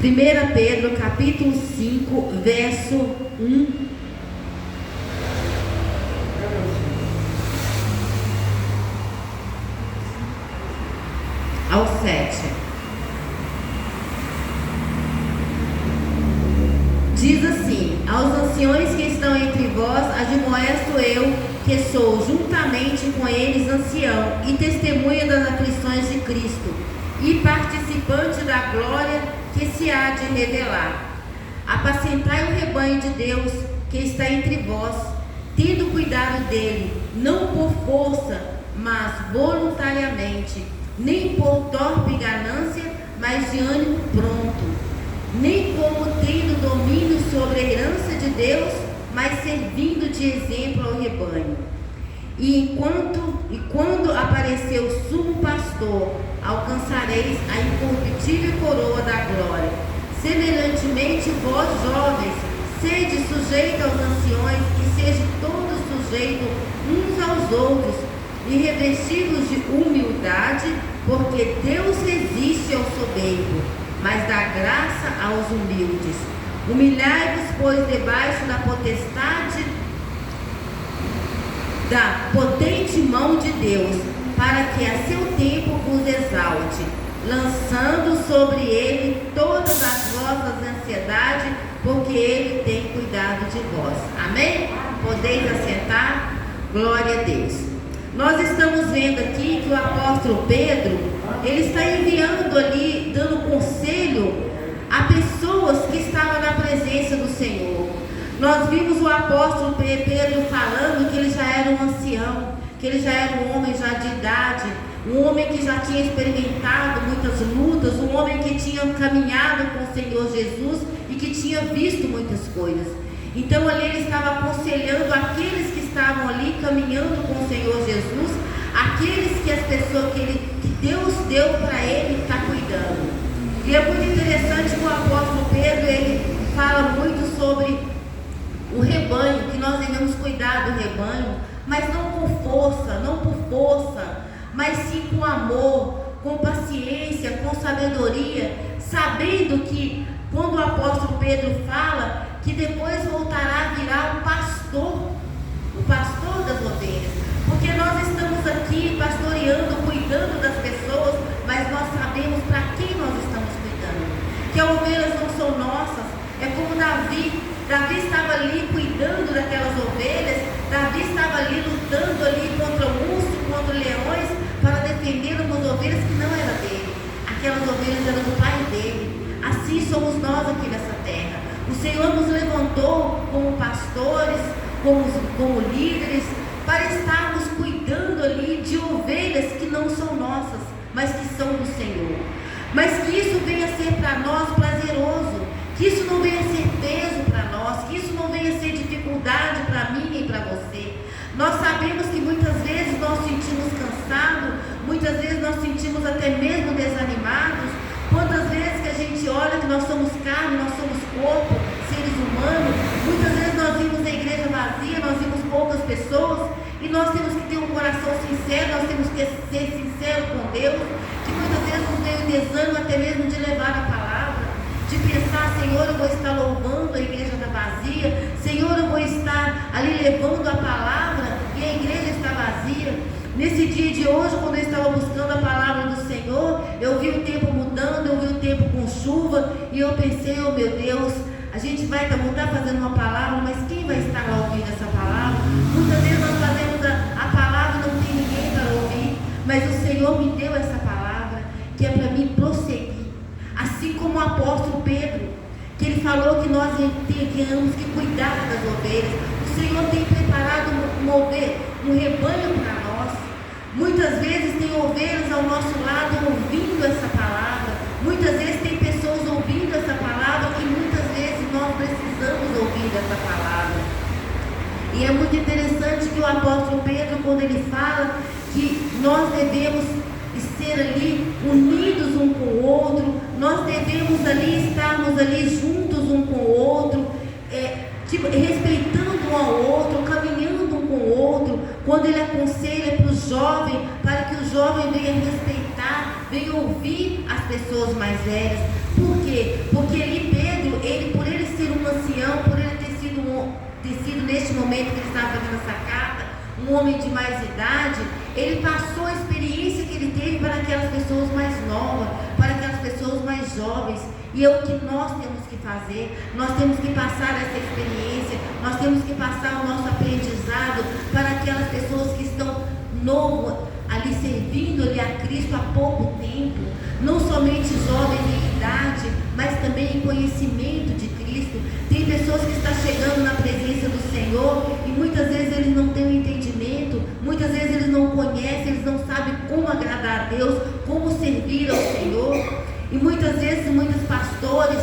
1 Pedro capítulo 5, verso 1 ao 7. Diz assim: aos anciões que estão entre vós, admoesto eu, que sou juntamente com eles ancião e testemunha das aflições de Cristo, e participante da glória que se há de revelar. Apacentai o rebanho de Deus que está entre vós, tendo cuidado dele, não por força, mas voluntariamente, nem por torpe ganância, mas de ânimo pronto, nem como tendo domínio sobre a herança de Deus, mas servindo de exemplo ao rebanho. E quando aparecer o sumo pastor, alcançareis a incorruptível coroa da glória. Semelhantemente, vós jovens, sede sujeitos aos anciões, e sede todos sujeitos uns aos outros, e revestidos de humildade, porque Deus resiste ao soberbo, mas dá graça aos humildes. Humilhai-vos, pois, debaixo da potestade da potente mão de Deus, para que a seu tempo vos exalte, lançando sobre ele todas as vossas ansiedades, porque ele tem cuidado de vós. Amém? Podeis assentar? Glória a Deus. Nós estamos vendo aqui que o apóstolo Pedro, ele está enviando ali, dando conselho a pessoas que estavam na presença do Senhor. Nós vimos o apóstolo Pedro falando que ele já era um ancião, que ele já era um homem já de idade, um homem que já tinha experimentado muitas lutas, um homem que tinha caminhado com o Senhor Jesus e que tinha visto muitas coisas. Então ali ele estava aconselhando aqueles que estavam ali caminhando com o Senhor Jesus, aqueles que as pessoas que Deus deu para ele estar cuidando. E é muito interessante que o apóstolo Pedro, ele fala muito sobre o rebanho, que nós devemos cuidar do rebanho, mas não por força, mas sim com amor, com paciência, com sabedoria, sabendo que quando o apóstolo Pedro fala que depois voltará a virar o pastor das ovelhas, porque nós estamos aqui pastoreando, cuidando das pessoas, mas nós sabemos para quem nós estamos cuidando, que as ovelhas não são nossas. É como Davi estava ali cuidando daquelas ovelhas, Davi estava ali lutando ali contra o urso, contra leões, para defender umas ovelhas que não eram dele. Aquelas ovelhas eram do pai dele. Assim somos nós aqui nessa terra. O Senhor nos levantou como pastores, como líderes, para estarmos cuidando ali de ovelhas que não são nossas, mas que são do Senhor. Mas que isso venha a ser para nós prazeroso, que isso não venha a ser peso para nós, que isso não venha a ser dificuldade para mim e para você. Nós sabemos que muitas vezes nós sentimos cansados, muitas vezes nós sentimos até mesmo desanimados. Quantas vezes que a gente olha que nós somos carne, nós somos corpo, seres humanos, muitas vezes nós vimos a igreja vazia, nós vimos poucas pessoas, e nós temos que ter um coração sincero, nós temos que ser sinceros com Deus, que muitas vezes nos vem o desânimo até mesmo de levar a palavra, de pensar: Senhor, eu vou estar louvando, a igreja está vazia, Senhor, eu vou estar ali levando a palavra e a igreja está vazia. Nesse dia de hoje, quando eu estava buscando a palavra do Senhor, eu vi o tempo mudando, eu vi o tempo com chuva, e eu pensei: oh meu Deus, a gente vai estar fazendo uma palavra, mas quem vai estar lá ouvindo essa palavra? Muitas vezes nós fazemos a palavra e não tem ninguém para ouvir, mas o Senhor me deu essa palavra, que é para mim prosseguir. Assim como o apóstolo Pedro, que ele falou que nós temos que cuidar das ovelhas. O Senhor tem preparado um rebanho para nós. Muitas vezes tem ovelhas ao nosso lado ouvindo essa palavra. Muitas vezes tem pessoas ouvindo essa palavra, e muitas vezes nós precisamos ouvir essa palavra. E é muito interessante que o apóstolo Pedro, quando ele fala que nós devemos ser ali unidos um com o outro, nós devemos ali estarmos ali juntos um com o outro, respeitando um ao outro, caminhando um com o outro. Quando ele aconselha para o jovem, para que o jovem venha respeitar, vem ouvir as pessoas mais velhas. Por quê? Porque ali Pedro, por ele ser um ancião, por ele ter sido neste momento que ele estava fazendo essa carta, um homem de mais idade, ele passou a experiência que ele teve para aquelas pessoas mais novas, para aquelas pessoas mais jovens. E é o que nós temos que fazer. Nós temos que passar essa experiência, nós temos que passar o nosso aprendizado para aquelas pessoas que estão ali servindo ali a Cristo há pouco tempo, não somente jovens em idade, mas também em conhecimento de Cristo. Tem pessoas que estão chegando na presença do Senhor e muitas vezes eles não têm o entendimento, muitas vezes eles não conhecem, eles não sabem como agradar a Deus, como servir ao Senhor. E muitas vezes, muitos pastores,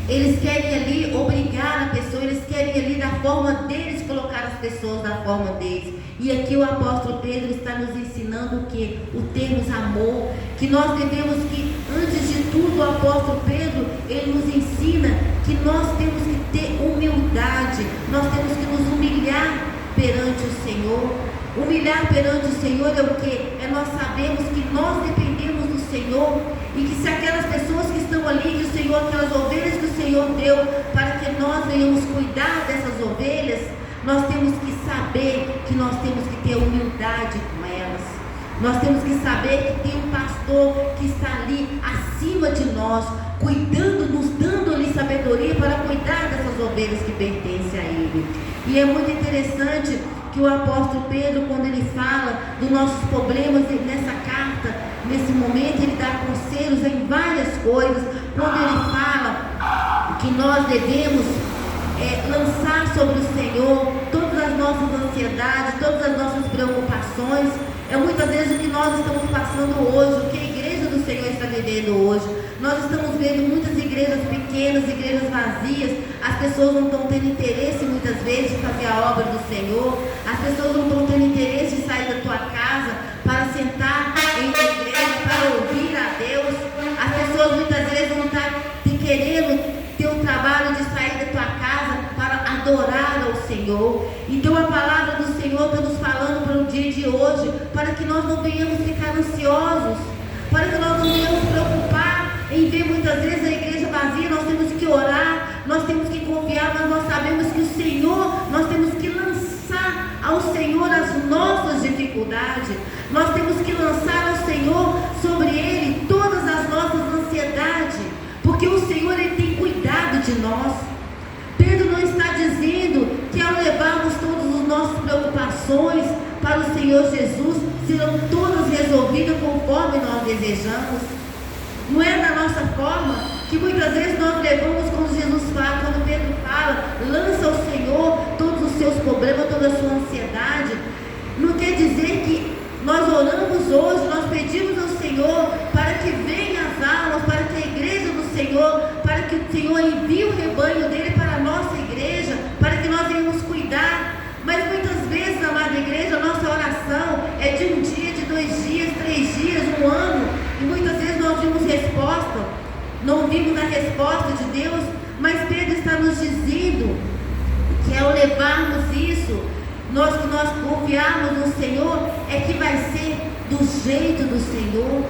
eles querem ali obrigar a pessoa, eles querem ali da forma deles colocar as pessoas da forma deles. E aqui o apóstolo Pedro está nos ensinando o que? O termos amor, que nós devemos que, antes de tudo, o apóstolo Pedro, ele nos ensina que nós temos que ter humildade, nós temos que nos humilhar perante o Senhor. Humilhar perante o Senhor é o que? É nós sabemos que nós dependemos do Senhor e que se aquelas pessoas que estão ali, que o Senhor, aquelas ovelhas que o Senhor deu para que nós venhamos cuidar dessas ovelhas, nós temos que saber que nós temos que ter humildade com elas. Nós temos que saber que tem um pastor que está ali acima de nós, cuidando, nos dando ali sabedoria para cuidar dessas ovelhas que pertencem a Ele. E é muito interessante que o apóstolo Pedro, quando ele fala dos nossos problemas nessa carta, nesse momento, ele dá conselhos em várias coisas. Quando ele fala que nós devemos lançar sobre o Senhor todas as nossas ansiedades, todas as nossas preocupações, é muitas vezes o que nós estamos passando hoje, o que a igreja do Senhor está vivendo hoje. Nós estamos vendo muitas igrejas pequenas, igrejas vazias, as pessoas não estão tendo interesse muitas vezes de fazer a obra do Senhor, as pessoas não estão tendo interesse de sair da tua casa para sentar em uma igreja, para ouvir a Deus. As pessoas muitas vezes não estão querendo ter um trabalho de sair da tua casa para adorar ao Senhor. Então a palavra do Senhor está nos falando para o dia de hoje, para que nós não venhamos ficar ansiosos, para que nós não venhamos preocupar em ver muitas vezes a igreja vazia. Nós temos que orar, nós temos que confiar, mas nós sabemos que o Senhor, nós temos que lançar ao Senhor as nossas dificuldades, nós temos que lançar ao Senhor, sobre Ele, todas as nossas ansiedades, porque o Senhor, Ele tem cuidado de nós. Pedro não está dizendo que ao levarmos todas as nossas preocupações para o Senhor Jesus, serão todas resolvidas conforme nós desejamos. Não é da nossa forma que muitas vezes nós levamos, quando Jesus fala, quando Pedro fala, lança ao Senhor todos os seus problemas, toda a sua ansiedade. Não quer dizer que nós oramos hoje, nós pedimos ao Senhor para que venha as almas, para que a igreja do Senhor, para que o Senhor envie o rebanho dele para a nossa igreja, para que nós venhamos cuidar. Mas muitas vezes, amada igreja, a nossa oração é de um dia, de 2 dias, 3 dias, 1 ano, e muitas vezes nós vimos resposta, não vimos a resposta de Deus. Mas Pedro está nos dizendo que ao levarmos isso, que nós confiarmos no Senhor, é que vai ser do jeito do Senhor,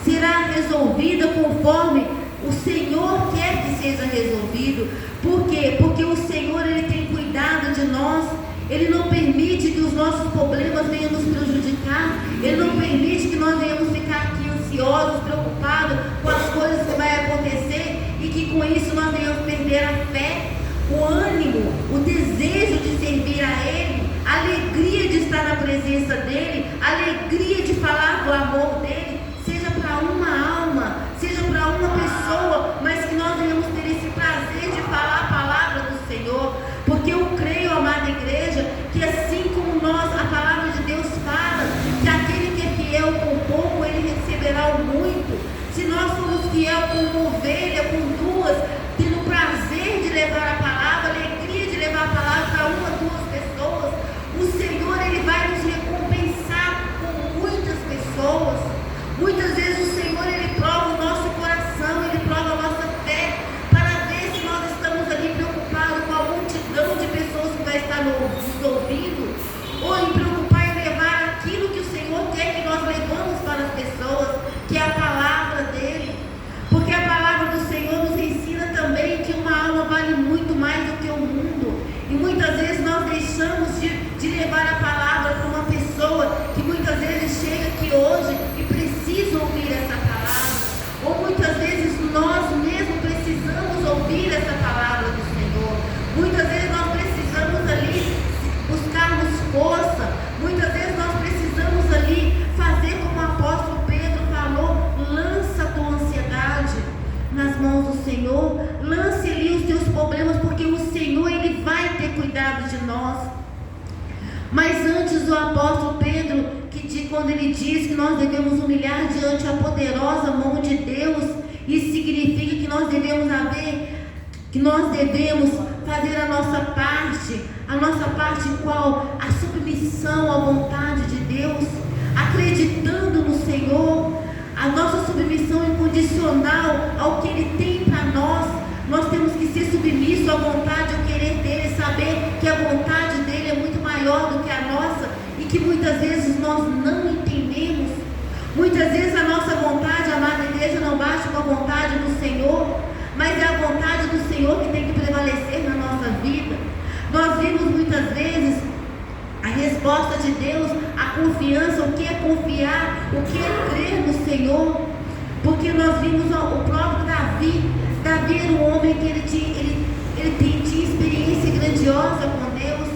será resolvida conforme o Senhor quer que seja resolvido. Por quê? Porque o Senhor, Ele tem cuidado de nós. Ele não permite que os nossos problemas venham nos prejudicar. Ele não permite que nós venhamos ficar aqui ansiosos, preocupados com as coisas que vai acontecer e que com isso nós venhamos perder a fé, o ânimo, o desejo de servir a Ele, a alegria de estar na presença dEle, a alegria de falar do amor dEle, seja para uma alma, seja para uma pessoa, mas que nós venhamos ter esse prazer de falar a palavra do Senhor. Porque eu creio, amada igreja, que assim como nós, a palavra de Deus fala, que aquele que é fiel com pouco, ele receberá o muito. Se nós formos fiel com uma ovelha, com 2, tendo prazer de levar a palavra, alegria de levar a palavra para 1 ou 2 pessoas, o Senhor, Ele vai nos recompensar com muitas pessoas. Muitas vezes o Senhor, Ele prova o nosso coração, Ele prova a nossa fé, para ver se nós estamos ali preocupados com a multidão de pessoas que vai estar nos ouvindo, ou em preocupar em levar aquilo que o Senhor quer que nós levamos para as pessoas. Mas antes o apóstolo Pedro, quando ele diz que nós devemos humilhar diante a poderosa mão de Deus, isso significa que nós devemos fazer a nossa parte qual? A submissão à vontade de Deus, acreditando no Senhor, a nossa submissão incondicional ao que Ele tem para nós. Nós temos que ser submissos à vontade, ao querer dEle, saber que a vontade dEle é muito maior do que a nossa e que muitas vezes nós não entendemos. Muitas vezes a nossa vontade, amada igreja, não bate com a vontade do Senhor, mas é a vontade do Senhor que tem que prevalecer na nossa vida. Nós vimos muitas vezes a resposta de Deus, a confiança, o que é confiar, o que é crer no Senhor, porque nós vimos o próprio Davi. Davi era um homem que ele tinha experiência grandiosa com Deus.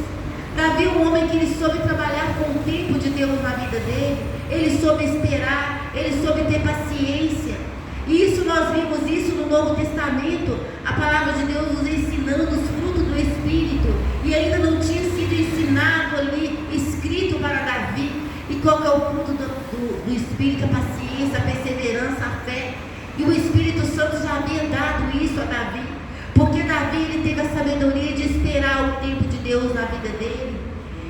Davi é um homem que ele soube trabalhar com o tempo de Deus na vida dele, ele soube esperar, ele soube ter paciência. E isso nós vimos isso no Novo Testamento, a palavra de Deus nos ensinando os frutos do Espírito, e ainda não tinha sido ensinado ali, escrito para Davi. E qual que é o fruto do Espírito? A paciência, a perseverança, a fé. E o Espírito Santo já havia dado isso a Davi, porque Davi ele teve a sabedoria de esperar o tempo de Deus na vida dele.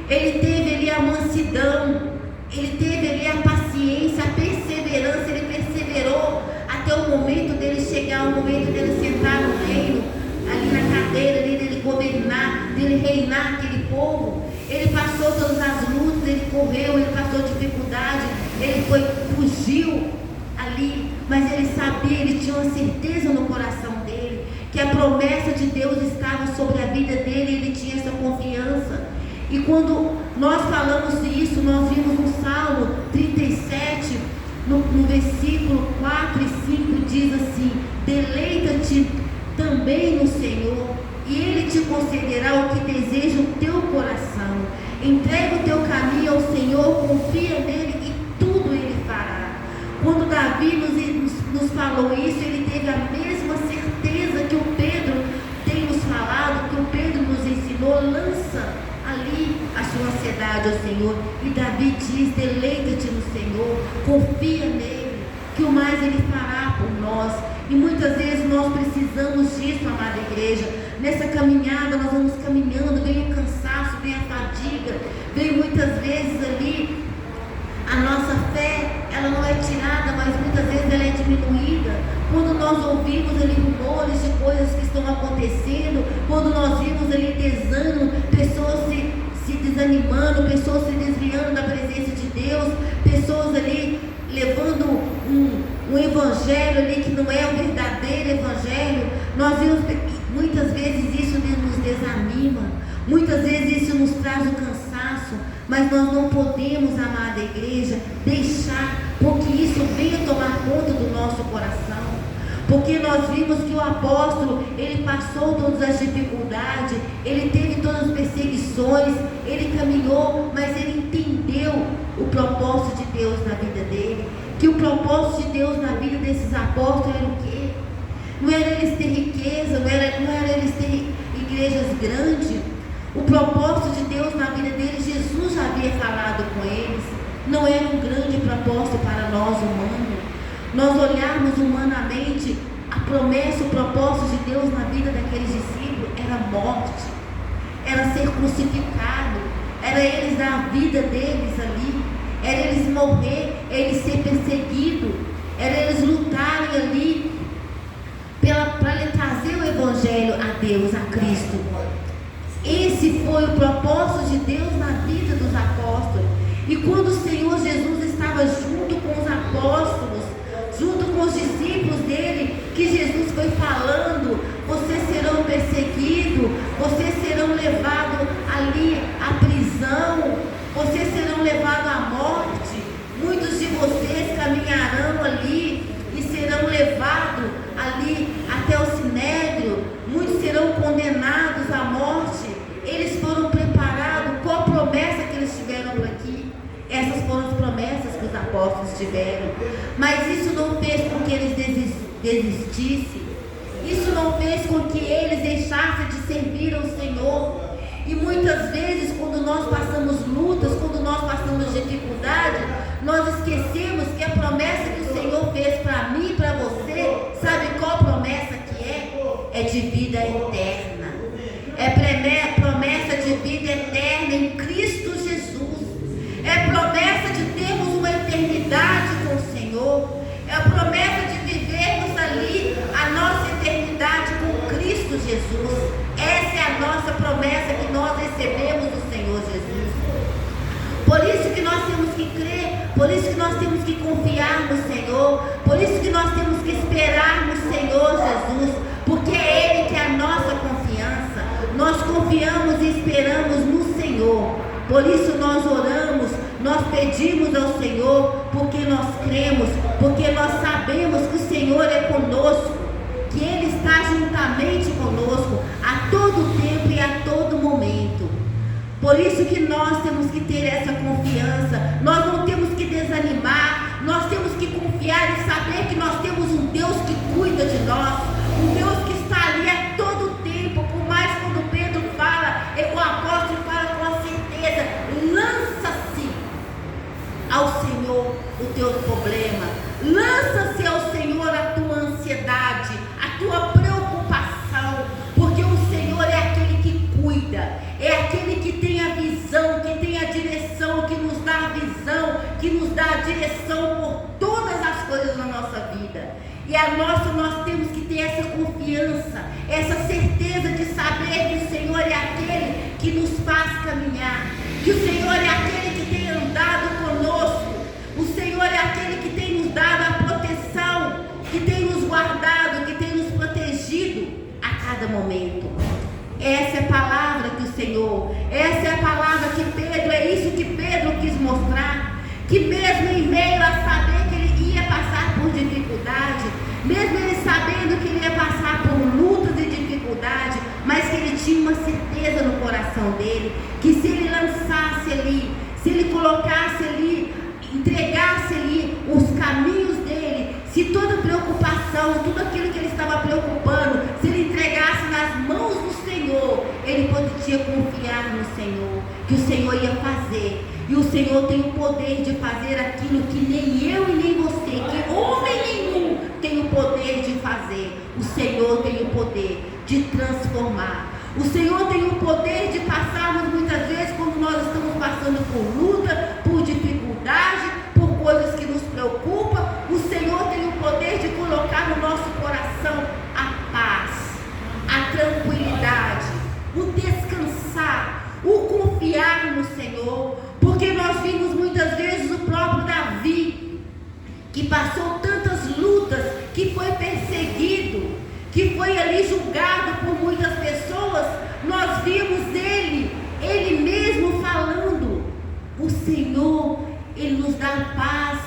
Ele teve ali a mansidão, ele teve ali a paciência, a perseverança, ele perseverou até o momento dele chegar, o momento dele sentar no reino, ali na cadeira, dele governar, dele reinar aquele povo. Ele passou todas as lutas, ele correu, ele passou dificuldade, ele fugiu ali, mas ele sabia, ele tinha uma certeza no coração dele, que a promessa de Deus estava sobre a vida dele, ele tinha essa confiança. E quando nós falamos isso, nós vimos no Salmo 37, no versículo 4 e 5, diz assim: deleita-te também no Senhor, e Ele te concederá o que deseja o teu coração. Entrega o teu caminho ao Senhor, confia nele e tudo Ele fará. Quando Davi nos falou isso, ele teve a mesma certeza que o Pedro tem nos falado, que o Pedro nos ensinou. Lança ali a sua ansiedade ao Senhor. E Davi diz: deleita-te no Senhor, confia nele, que o mais Ele fará por nós. E muitas vezes nós precisamos disso, amada igreja. Nessa caminhada nós vamos caminhando, vem o cansaço, vem a fadiga, vem muitas vezes ali a nossa fé, ela não é tirada, mas muitas vezes ela é diminuída. Quando nós ouvimos ali rumores de coisas que estão acontecendo, quando nós vimos ali desânimo, pessoas se desanimando, pessoas se desviando da presença de Deus, pessoas ali levando um evangelho ali que não é o verdadeiro evangelho, nós vimos muitas vezes isso nos desanima, muitas vezes isso nos traz o cansaço, mas nós não podemos, amada igreja, deixar porque isso venha tomar conta do nosso coração. Porque nós vimos que o apóstolo, ele passou todas as dificuldades, ele teve todas as perseguições, ele caminhou, mas ele entendeu o propósito de Deus na vida dele. Que o propósito de Deus na vida desses apóstolos era o quê? Não era eles ter riqueza, não era eles ter igrejas grandes. O propósito de Deus na vida deles, Jesus já havia falado com eles. Não era um grande propósito para nós humanos. Nós olharmos humanamente, a promessa, o propósito de Deus na vida daqueles discípulos era morte, era ser crucificado, era eles dar a vida deles ali, era eles morrer, eles ser perseguidos, era eles lutarem ali para trazer o evangelho a Deus, a Cristo. Esse foi o propósito de Deus na vida dos apóstolos. E quando o Senhor Jesus estava junto com os apóstolos, junto com os discípulos dele, que Jesus foi falando: vocês serão perseguidos, vocês serão levados ali à prisão, vocês serão levados à morte, muitos de vocês caminharão ali e serão levados ali até o sinédrio, muitos serão condenados à morte. Eles foram preparados. Qual a promessa que eles tiveram por aqui? Essas foram as promessas que os apóstolos tiveram. Mas isso não fez com que eles desistissem. Isso não fez com que eles deixassem de servir ao Senhor. E muitas vezes, quando nós passamos lutas, quando nós passamos dificuldade, nós esquecemos que a promessa que o Senhor fez para mim e para você, sabe qual promessa que é? É de vida eterna. É promessa de vida eterna em Cristo Jesus. É promessa de termos uma eternidade com o Senhor. É a promessa de vivermos ali a nossa eternidade com Cristo Jesus. Essa é a nossa promessa que nós recebemos do Senhor Jesus. Por isso que nós temos que crer, por isso que nós temos que confiar no Senhor, por isso que nós temos que esperar no Senhor Jesus, porque é Ele que é a nossa confiança. Nós confiamos e esperamos no Senhor. Por isso nós oramos, nós pedimos ao Senhor, porque nós cremos, porque nós sabemos que o Senhor é conosco, que Ele está juntamente conosco a todo tempo e a todo momento. Por isso que nós temos que ter essa confiança, nós não temos que desanimar, nós temos que confiar e saber que nós temos um Deus que cuida de nós, um Deus que está ali a todo tempo. Por mais quando Pedro fala, o apóstolo fala com a certeza: lança-se ao Senhor o teu problema, lança-se ao Senhor a tua ansiedade, a tua preocupação, porque o Senhor é aquele que cuida, é aquele que tem a visão, que tem a direção, que nos dá a visão, que nos dá a direção por todas as coisas na nossa vida. E nós temos que ter essa confiança, essa certeza de saber que o Senhor é aquele que nos faz caminhar, que o Senhor é aquele que tem andado conosco, o Senhor é aquele que tem nos dado a proteção, que tem nos guardado, que tem nos protegido a cada momento. Essa é a palavra que o Senhor, essa é a palavra que Pedro, é isso que Pedro quis mostrar, que mesmo em meio a saber que ele ia passar por dificuldade, mesmo ele sabendo que ele ia passar por lutas e dificuldade, mas que ele tinha uma certeza no coração dele, que se ele lançasse ali, se ele colocasse ali, entregasse ali os caminhos dele, se toda preocupação, tudo aquilo que ele estava preocupando, se ele entregasse nas mãos do Senhor, ele podia confiar no Senhor, que o Senhor ia fazer. E o Senhor tem o poder de fazer aquilo que nem eu e nem você, que homem nenhum tem o poder de fazer. O Senhor tem o poder de transformar. O Senhor tem o poder de passarmos muitas vezes, quando nós estamos passando por luta, por dificuldade, por coisas que nos preocupam. O Senhor tem o poder de colocar no nosso coração a paz, a tranquilidade, o descansar, o confiar no Senhor. Porque nós vimos muitas vezes o próprio Davi, que passou tantas lutas, que foi perseguido, que foi ali julgado por muitas pessoas. Nós vimos ele mesmo falando: o Senhor, Ele nos dá paz,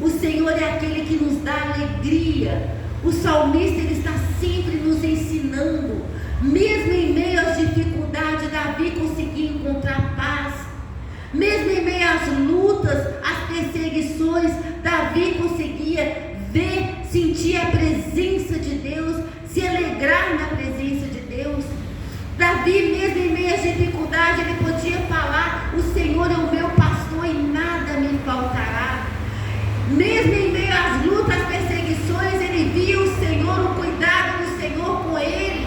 o Senhor é aquele que nos dá alegria. O salmista, ele está sempre nos ensinando, mesmo em meio às dificuldades, Davi conseguia encontrar paz. Mesmo em meio às lutas, às perseguições, Davi conseguia ver, sentir a presença de Deus, se alegrar na presença de Deus. Davi, mesmo em meio às dificuldades, ele podia falar: o Senhor é o meu pastor e nada me faltará. Mesmo em meio às lutas, às perseguições, ele via o Senhor, o cuidado do Senhor com ele,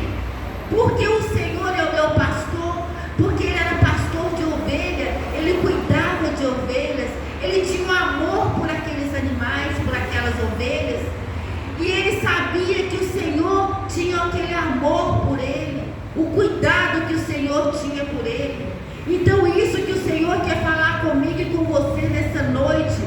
porque o Senhor é o meu pastor, porque ele era pastor de ovelha, ele cuidava de ovelhas, ele tinha um amor por aqueles animais, por aquelas ovelhas, e ele sabia que o Senhor tinha aquele amor por ele, o cuidado que o Senhor tinha por ele. Então isso que o Senhor quer falar comigo e com você nessa noite,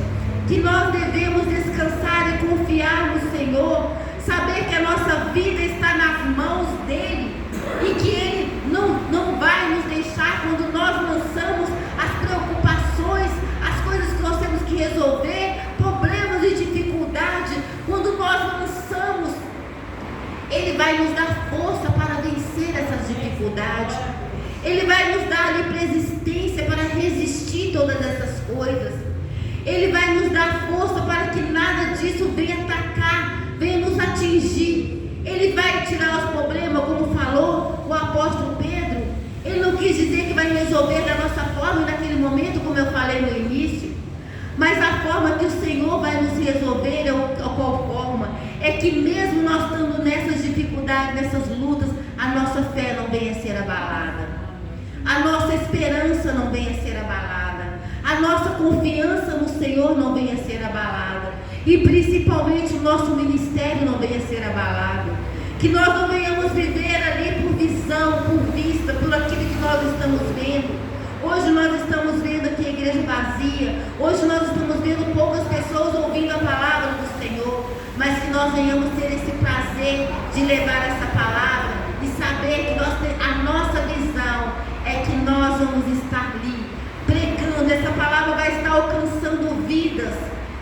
que nós devemos descansar e confiar no Senhor, saber que a nossa vida está nas mãos dele, e que ele não vai nos deixar quando nós lançamos as preocupações, as coisas que nós temos que resolver, problemas e dificuldades. Quando nós lançamos, ele vai nos dar força para vencer essas dificuldades, ele vai nos dar ali resistência para resistir todas essas coisas, ele vai nos dar força para que nada disso venha atacar, venha nos atingir. Ele vai tirar os problemas, como falou o apóstolo Pedro. Ele não quis dizer como eu falei no início, mas a forma que o Senhor vai nos resolver, a qual forma, é que mesmo nós estando nessas dificuldades, nessas lutas, a nossa fé não venha a ser abalada, a nossa esperança não venha a ser abalada, a nossa confiança no Senhor não venha a ser abalada, e principalmente o nosso ministério não venha a ser abalado, que nós não venhamos viver ali por visão, por vista, por aquilo que nós estamos vendo. Hoje nós estamos vendo aqui a igreja vazia, hoje nós estamos vendo poucas pessoas ouvindo a palavra do Senhor, mas que nós venhamos ter esse prazer de levar essa palavra e saber que a nossa visão é que nós vamos estar ali pregando, essa palavra vai estar alcançando vidas,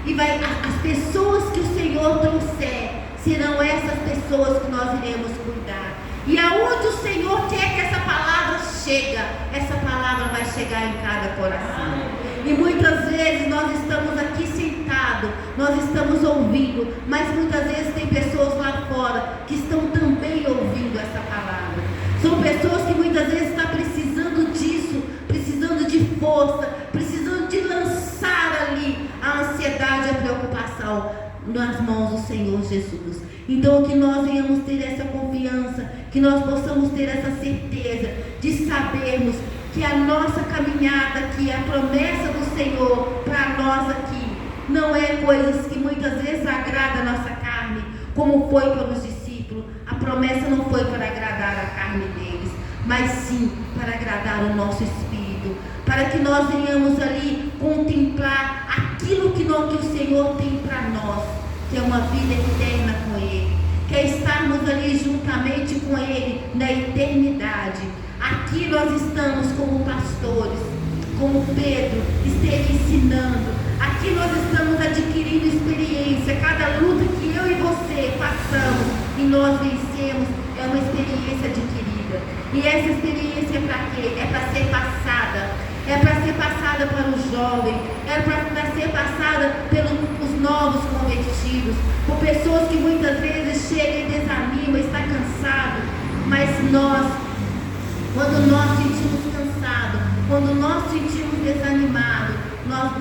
e as pessoas que o Senhor trouxer serão essas pessoas que nós iremos cuidar. E aonde o Senhor quer que essa palavra chegue, essa palavra vai chegar em cada coração. E muitas vezes nós estamos aqui sentados, nós estamos ouvindo, mas muitas vezes tem pessoas lá fora que estão também ouvindo essa palavra. São pessoas que muitas vezes estão precisando disso, precisando de força, precisando de lançar ali a ansiedade, a preocupação nas mãos do Senhor Jesus. Então que nós venhamos ter essa confiança, que nós possamos ter essa certeza de sabermos que a nossa caminhada aqui, a promessa do Senhor para nós aqui, não é coisas que muitas vezes agrada a nossa carne, como foi para os discípulos. A promessa não foi para agradar a carne deles, mas sim para agradar o nosso espírito, para que nós venhamos ali contemplar aquilo que o Senhor tem para nós, que é uma vida eterna com Ele, que é estarmos ali juntamente com Ele na eternidade. Aqui nós estamos como pastores, como Pedro esteve ensinando. Aqui nós estamos adquirindo experiência. Cada luta que eu e você passamos e nós vencemos é uma experiência adquirida. E essa experiência é para quê? É para ser passada. É para ser passada para o jovem, é para ser passada pelos novos convertidos, por pessoas que muitas vezes chegam e desanimam, estão cansados, mas quando nós sentimos cansados, quando nós sentimos desanimados, nós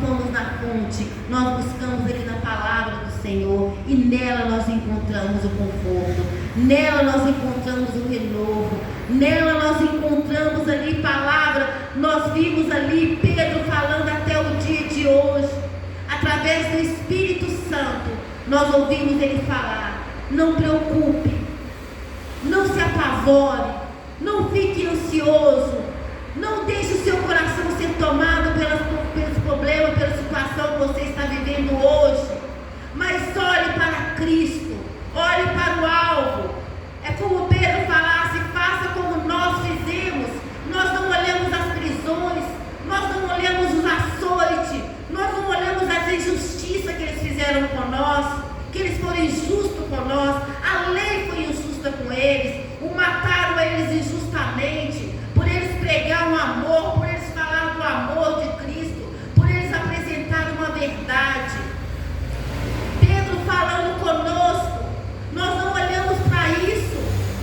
vamos na fonte, nós buscamos ali na palavra do Senhor, e nela nós encontramos o conforto, nela nós encontramos o renovo, nela nós encontramos ali palavra. Nós vimos ali Pedro falando até o dia de hoje, através do Espírito Santo, nós ouvimos ele falar: não preocupe, não se apavore, não fique ansioso, não deixe o seu coração ser tomado pelos problemas, pela situação que você está vivendo hoje, mas olhe para Cristo, olhe para o alvo. É como Pedro falasse: faça como nós fizemos. Nós não olhamos as prisões, nós não olhamos os açoites, nós não olhamos as injustiças que eles fizeram com nós, que eles foram injustos com nós, a lei foi injusta com eles, o mataram eles injustamente, por eles pregar um amor, por eles falar do amor de Cristo, por eles apresentar uma verdade. Pedro falando conosco, nós não olhamos para isso,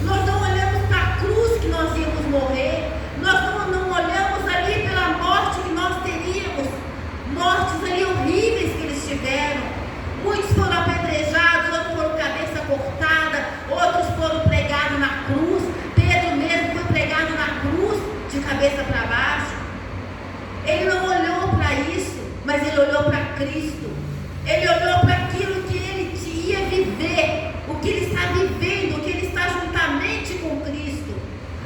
nós não olhamos para a cruz que nós íamos morrer, nós não olhamos ali pela morte que nós teríamos, mortes ali horríveis que eles tiveram. Muitos foram apedrejados, outros foram cabeça cortada, outros foram pregados na cruz. Pedro mesmo foi pregado na cruz, de cabeça para baixo. Ele não olhou para isso, mas ele olhou para Cristo. Ele olhou para aquilo que ele ia viver, o que ele está vivendo, o que ele está juntamente com Cristo.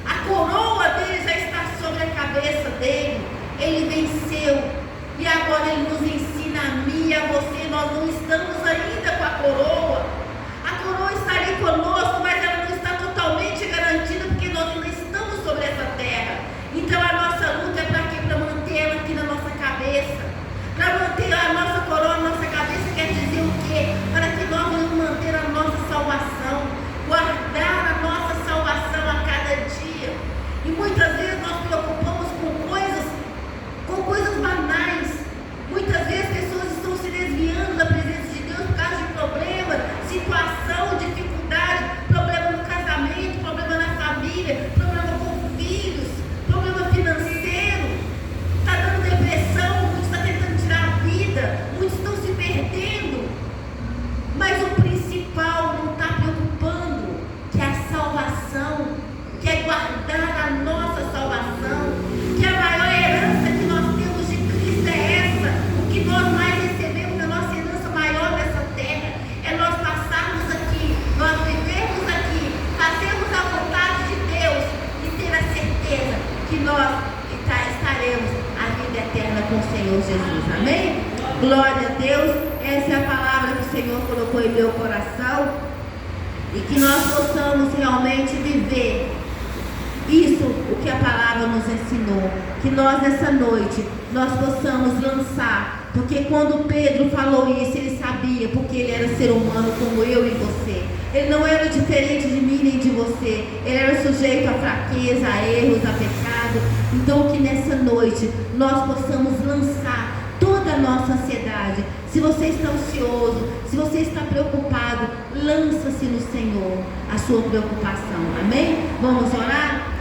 A coroa dele já está sobre a cabeça dele. Ele venceu. E agora ele nos ensina, a mim e a você. Nós não estamos ainda com a coroa. A coroa está ali conosco, mas ela não está totalmente garantida, porque nós ainda estamos sobre essa terra. Então a nossa luta é para quê? Para manter ela aqui na nossa cabeça. Para manter a nossa coroa na nossa cabeça, quer dizer o Glória a Deus. Essa é a palavra que o Senhor colocou em meu coração. E que nós possamos realmente viver isso, o que a palavra nos ensinou. Que nós nessa noite, nós possamos lançar. Porque quando Pedro falou isso, ele sabia, porque ele era ser humano como eu e você. Ele não era diferente de mim nem de você. Ele era sujeito a fraqueza, a erros, a pecado. Então que nessa noite nós possamos lançar toda a nossa ansiedade. Se você está ansioso, se você está preocupado, lança-se no Senhor a sua preocupação. Amém? Vamos orar?